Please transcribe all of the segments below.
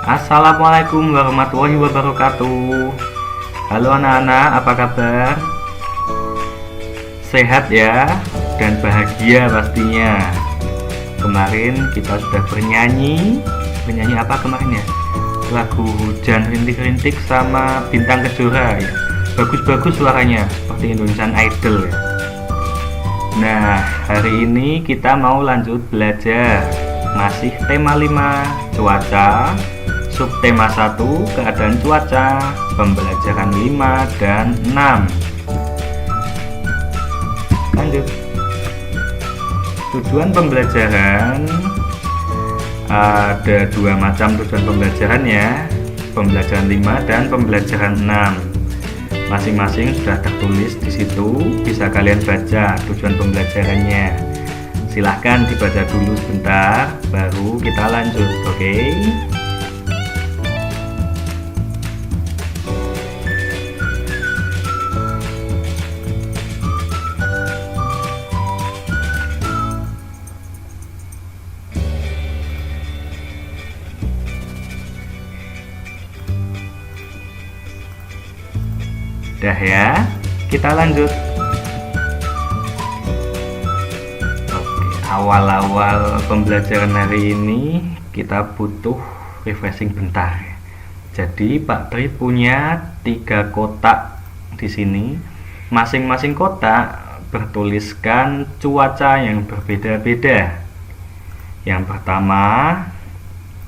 Assalamualaikum warahmatullahi wabarakatuh. Halo anak-anak, apa kabar? Sehat ya, dan bahagia pastinya. Kemarin kita sudah bernyanyi apa kemarin ya? Lagu Hujan Rintik-Rintik sama Bintang Kejora ya. Bagus-bagus suaranya, seperti Indonesian Idol ya. Nah, hari ini kita mau lanjut belajar. Masih tema 5, cuaca. Subtema 1, keadaan cuaca. Pembelajaran 5 dan 6. Lanjut. Tujuan pembelajaran ada 2 macam tujuan pembelajaran ya. Pembelajaran 5 dan pembelajaran 6. Masing-masing sudah tertulis di situ, bisa kalian baca tujuan pembelajarannya. Silahkan dibaca dulu sebentar, baru kita lanjut, oke? Udah ya, kita lanjut. Oke, awal-awal pembelajaran hari ini kita butuh refreshing bentar. Jadi Pak Tri punya 3 kotak di sini. Masing-masing kotak bertuliskan cuaca yang berbeda-beda. Yang pertama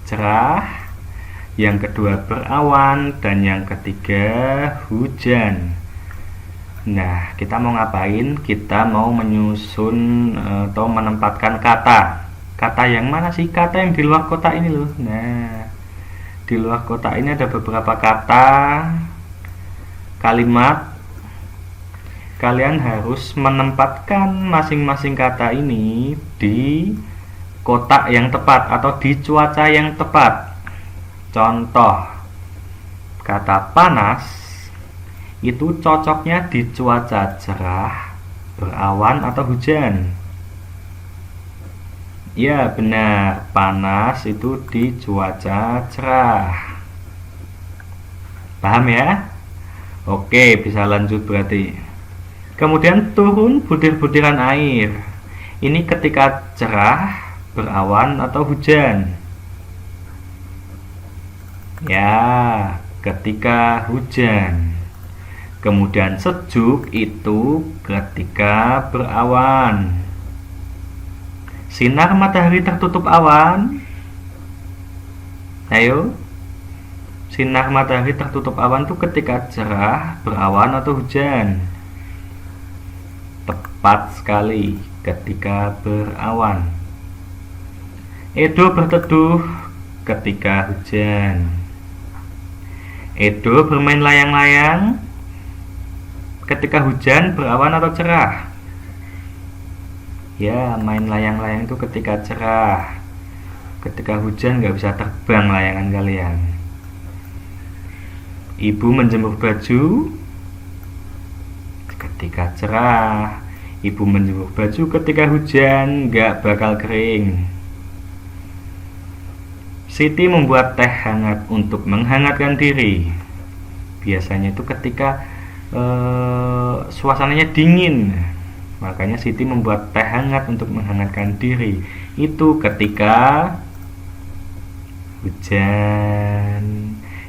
cerah, yang kedua berawan, dan yang ketiga hujan. Nah, kita mau ngapain? Kita mau menyusun atau menempatkan kata. Kata yang mana sih? Kata yang di luar kotak ini loh. Nah, di luar kotak ini ada beberapa kata, kalimat. Kalian harus menempatkan masing-masing kata ini di kotak yang tepat atau di cuaca yang tepat. Contoh, kata panas itu cocoknya di cuaca cerah, berawan, atau hujan. Ya benar, panas itu di cuaca cerah. Paham ya? Oke, bisa lanjut berarti. Kemudian turun butir-butiran air. Ini ketika cerah, berawan, atau hujan. Ya, ketika hujan. Kemudian sejuk itu ketika berawan. Sinar matahari tertutup awan. Ayo. Sinar matahari tertutup awan itu ketika cerah, berawan, atau hujan. Tepat sekali, ketika berawan. Edo berteduh ketika hujan. Edo bermain layang-layang ketika hujan, berawan, atau cerah. Ya, main layang-layang itu ketika cerah. Ketika hujan nggak bisa terbang layangan kalian. Ibu menjemur baju ketika cerah. Ibu menjemur baju ketika hujan, nggak bakal kering. Siti membuat teh hangat untuk menghangatkan diri. Biasanya itu ketika suasananya dingin, makanya Siti membuat teh hangat untuk menghangatkan diri. Itu ketika hujan.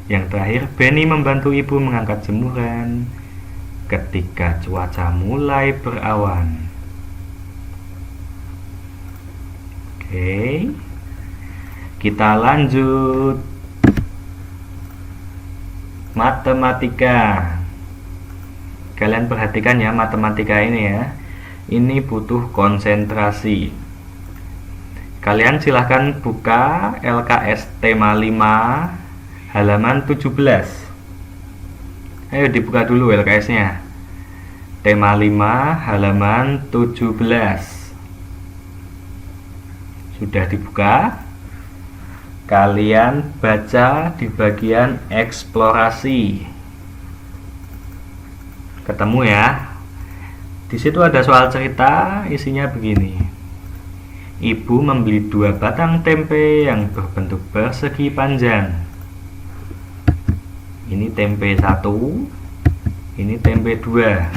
Yang terakhir, Benny membantu ibu mengangkat jemuran ketika cuaca mulai berawan. Oke, kita lanjut. Matematika. Kalian perhatikan ya, matematika ini ya. Ini butuh konsentrasi. Kalian silahkan buka LKS tema 5 halaman 17. Ayo dibuka dulu LKS-nya. Tema 5 halaman 17. Sudah dibuka? Kalian baca di bagian eksplorasi. Ketemu ya? Di situ ada soal cerita, isinya begini. Ibu membeli 2 batang tempe yang berbentuk persegi panjang. Ini tempe 1, ini tempe 2.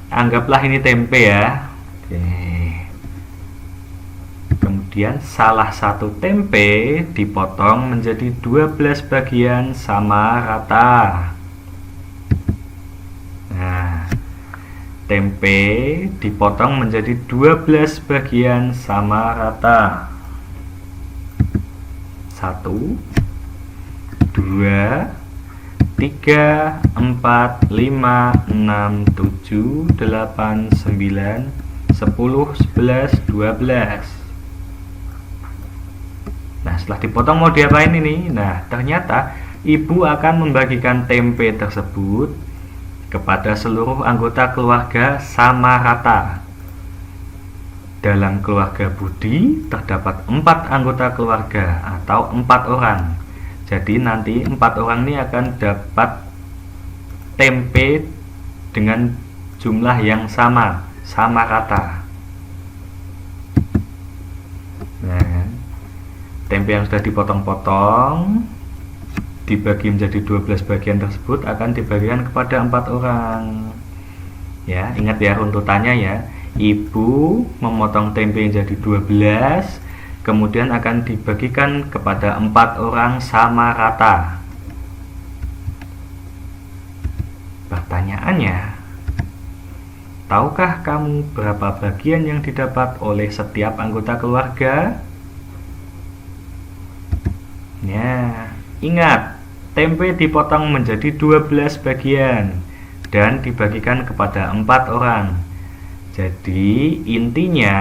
Anggaplah ini tempe ya. Oke. Kemudian salah satu tempe dipotong menjadi 12 bagian sama rata. Nah, tempe dipotong menjadi 12 bagian sama rata. 1, 2, 3, 4, 5, 6, 7, 8, 9, 10, 11, 12. Nah, setelah dipotong mau diapain ini? Nah, ternyata ibu akan membagikan tempe tersebut kepada seluruh anggota keluarga sama rata. Dalam keluarga Budi terdapat 4 anggota keluarga atau 4 orang. Jadi nanti 4 orang ini akan dapat tempe dengan jumlah yang sama rata. Nah, tempe yang sudah dipotong-potong dibagi menjadi 12 bagian tersebut akan dibagikan kepada 4 orang. Ya, ingat ya runtutannya ya. Ibu memotong tempe menjadi 12, kemudian akan dibagikan kepada 4 orang sama rata. Pertanyaannya, tahukah kamu berapa bagian yang didapat oleh setiap anggota keluarga? Ya, ingat, tempe dipotong menjadi 12 bagian dan dibagikan kepada 4 orang. Jadi intinya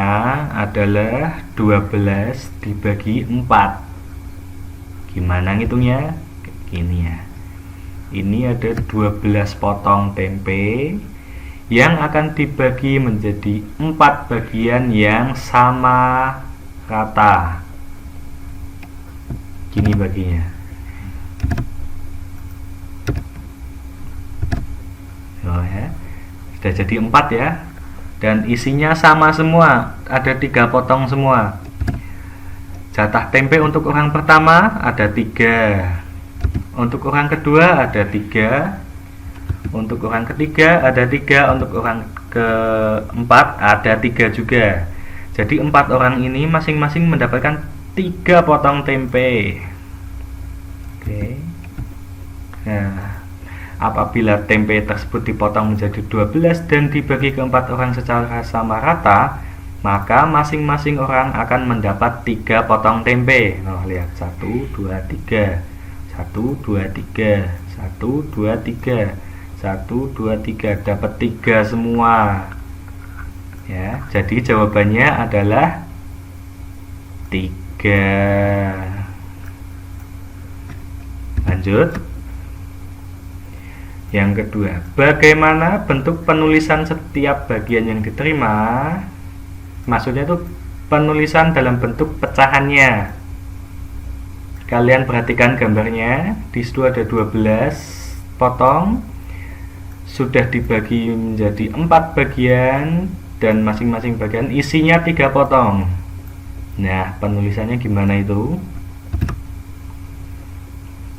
adalah 12 dibagi 4. Gimana ngitungnya? Gini ya. Ini ada 12 potong tempe yang akan dibagi menjadi 4 bagian yang sama rata. Gini baginya. Oh ya, sudah jadi 4 ya. Dan isinya sama semua, ada 3 potong semua. Jatah tempe untuk orang pertama ada 3, untuk orang kedua ada 3, untuk orang ketiga ada 3, untuk orang keempat ada 3 juga. Jadi 4 orang ini masing-masing mendapatkan 3 potong tempe. Oke. Nah, apabila tempe tersebut dipotong menjadi 12 dan dibagi ke 4 orang secara sama rata, maka masing-masing orang akan mendapat 3 potong tempe. Nah, lihat 1, 2, 3, 1, 2, 3, 1, 2, 3, 1, 2, 3, dapat 3 semua. Ya, jadi jawabannya adalah 3. Lanjut. Yang kedua, bagaimana bentuk penulisan setiap bagian yang diterima? Maksudnya itu penulisan dalam bentuk pecahannya. Kalian perhatikan gambarnya. Di situ ada 12 potong, sudah dibagi menjadi 4 bagian, dan masing-masing bagian isinya 3 potong. Nah, penulisannya gimana itu?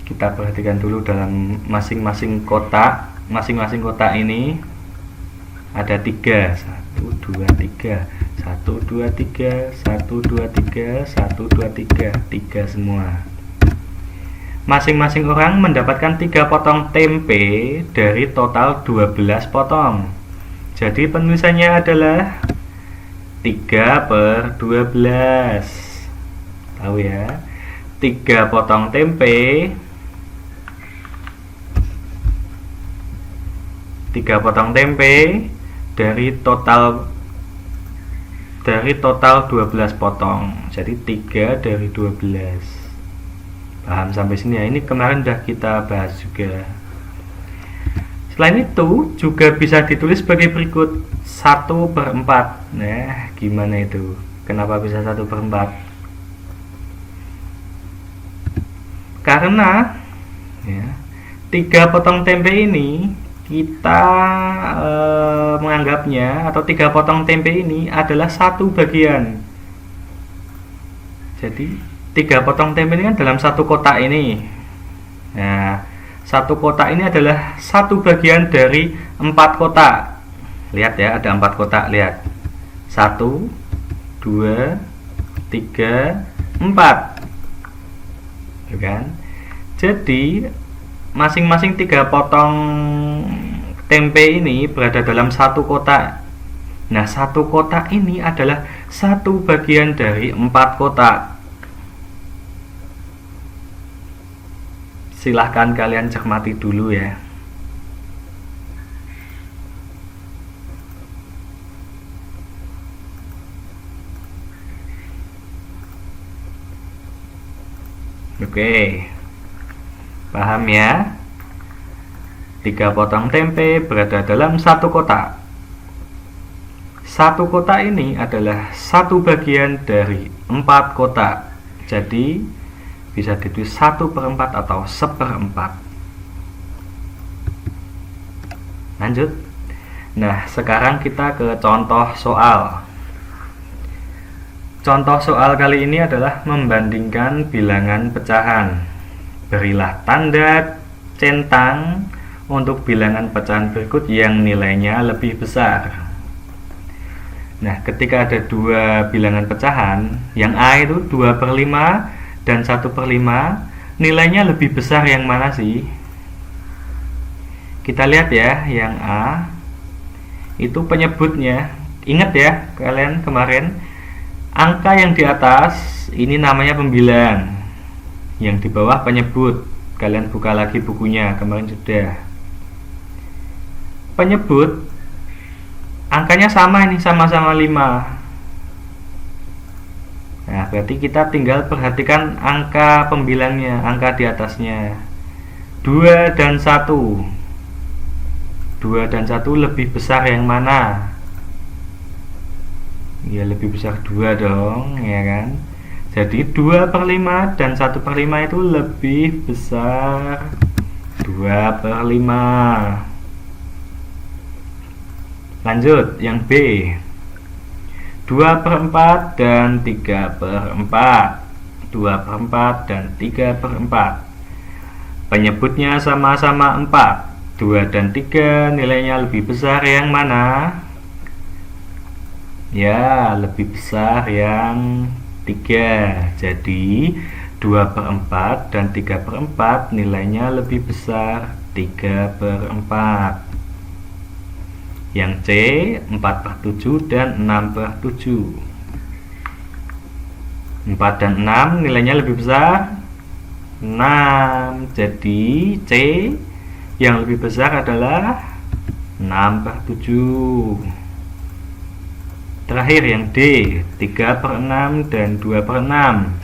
Kita perhatikan dulu dalam masing-masing kotak. Masing-masing kotak ini ada 3. 1, 2, 3, 1, 2, 3, 1, 2, 3, 1, 2, 3, 3 semua. Masing-masing orang mendapatkan 3 potong tempe dari total 12 potong. Jadi penulisannya adalah 3/12. Tahu ya? 3 potong tempe, 3 potong tempe dari total 12 potong. Jadi 3 dari 12. Paham sampai sini ya? Ini kemarin udah kita bahas juga. Selain itu juga bisa ditulis sebagai berikut, 1/4. Nah, gimana itu? Kenapa bisa 1/4? Karena ya, 3 potong tempe ini kita menganggapnya, atau 3 potong tempe ini adalah 1 bagian. Jadi 3 potong tempe ini kan dalam 1 kotak ini. Nah, Satu kotak ini adalah satu bagian dari 4 kotak. Lihat ya, ada 4 kotak. Lihat, 1, 2, 3, 4. Tuh kan? Jadi masing-masing 3 potong tempe ini berada dalam satu kotak. Nah, satu kotak ini adalah satu bagian dari 4 kotak. Silahkan kalian cermati dulu ya. Oke, paham ya? 3 potong tempe berada dalam satu kotak. Satu kotak ini adalah satu bagian dari 4 kotak. Jadi bisa ditulis 1/4 atau 1/4. Lanjut. Nah, sekarang kita ke contoh soal. Contoh soal kali ini adalah membandingkan bilangan pecahan. Berilah tanda centang untuk bilangan pecahan berikut yang nilainya lebih besar. Nah, ketika ada 2 bilangan pecahan, yang A itu 2/5 dan 1/5, nilainya lebih besar yang mana sih? Kita lihat ya, yang A itu penyebutnya. Ingat ya, kalian kemarin angka yang di atas ini namanya pembilang, yang di bawah penyebut. Kalian buka lagi bukunya, kemarin sudah. Penyebut angkanya sama, ini sama-sama 5. Nah, berarti kita tinggal perhatikan angka pembilangnya, angka di atasnya. 2 dan 1. 2 dan 1 lebih besar yang mana? Ya, lebih besar 2 dong, ya kan? Jadi 2/5 dan 1/5 itu lebih besar 2/5. Lanjut, yang B. 2/4 dan 3/4. 2/4 dan 3/4. Penyebutnya sama-sama 4. 2 dan 3 nilainya lebih besar yang mana? Ya, lebih besar yang 3. Jadi 2/4 dan 3/4 nilainya lebih besar 3/4. Yang C 4/7 dan 6/7. 4 dan 6 nilainya lebih besar 6. Jadi C yang lebih besar adalah 6/7. Terakhir yang D 3/6 dan 2/6.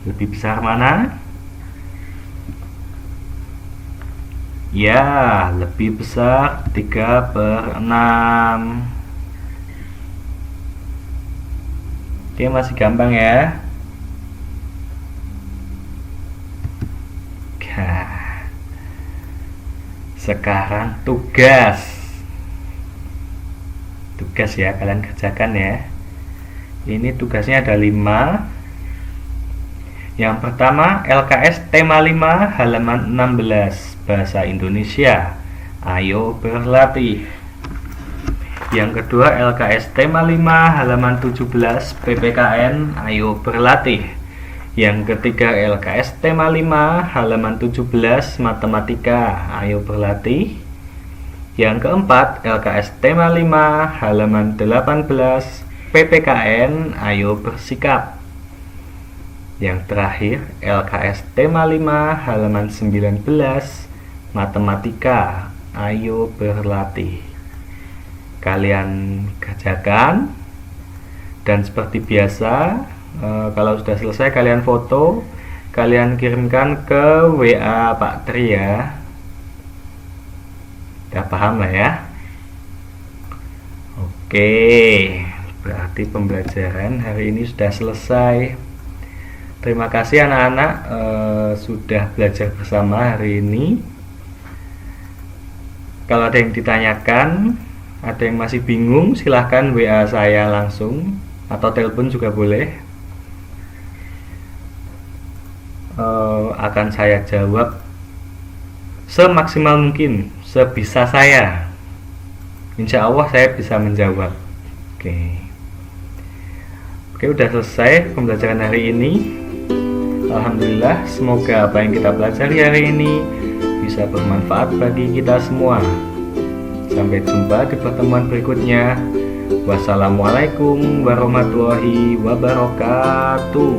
Lebih besar mana? Ya, lebih besar 3/6. Oke, masih gampang ya. Sekarang tugas ya, kalian kerjakan ya. Ini tugasnya ada 5. Yang pertama, LKS tema 5 halaman 16 Bahasa Indonesia. Ayo berlatih. Yang kedua, LKS tema 5 halaman 17 PPKN. Ayo berlatih. Yang ketiga, LKS tema 5 halaman 17 Matematika. Ayo berlatih. Yang keempat, LKS tema 5 halaman 18 PPKN. Ayo bersikap. Yang terakhir, LKS tema 5 halaman 19 Matematika. Ayo berlatih. Kalian kerjakan, dan seperti biasa, kalau sudah selesai kalian foto, kalian kirimkan ke WA Pak Tri ya. Udah paham lah ya. Oke, berarti pembelajaran hari ini sudah selesai. Terima kasih anak-anak sudah belajar bersama hari ini. Kalau ada yang ditanyakan, ada yang masih bingung, silahkan WA saya langsung atau telepon juga boleh. Akan saya jawab semaksimal mungkin, sebisa saya. Insya Allah saya bisa menjawab. Oke, udah selesai pembelajaran hari ini. Alhamdulillah, semoga apa yang kita pelajari hari ini bisa bermanfaat bagi kita semua. Sampai jumpa di pertemuan berikutnya. Wassalamualaikum warahmatullahi wabarakatuh.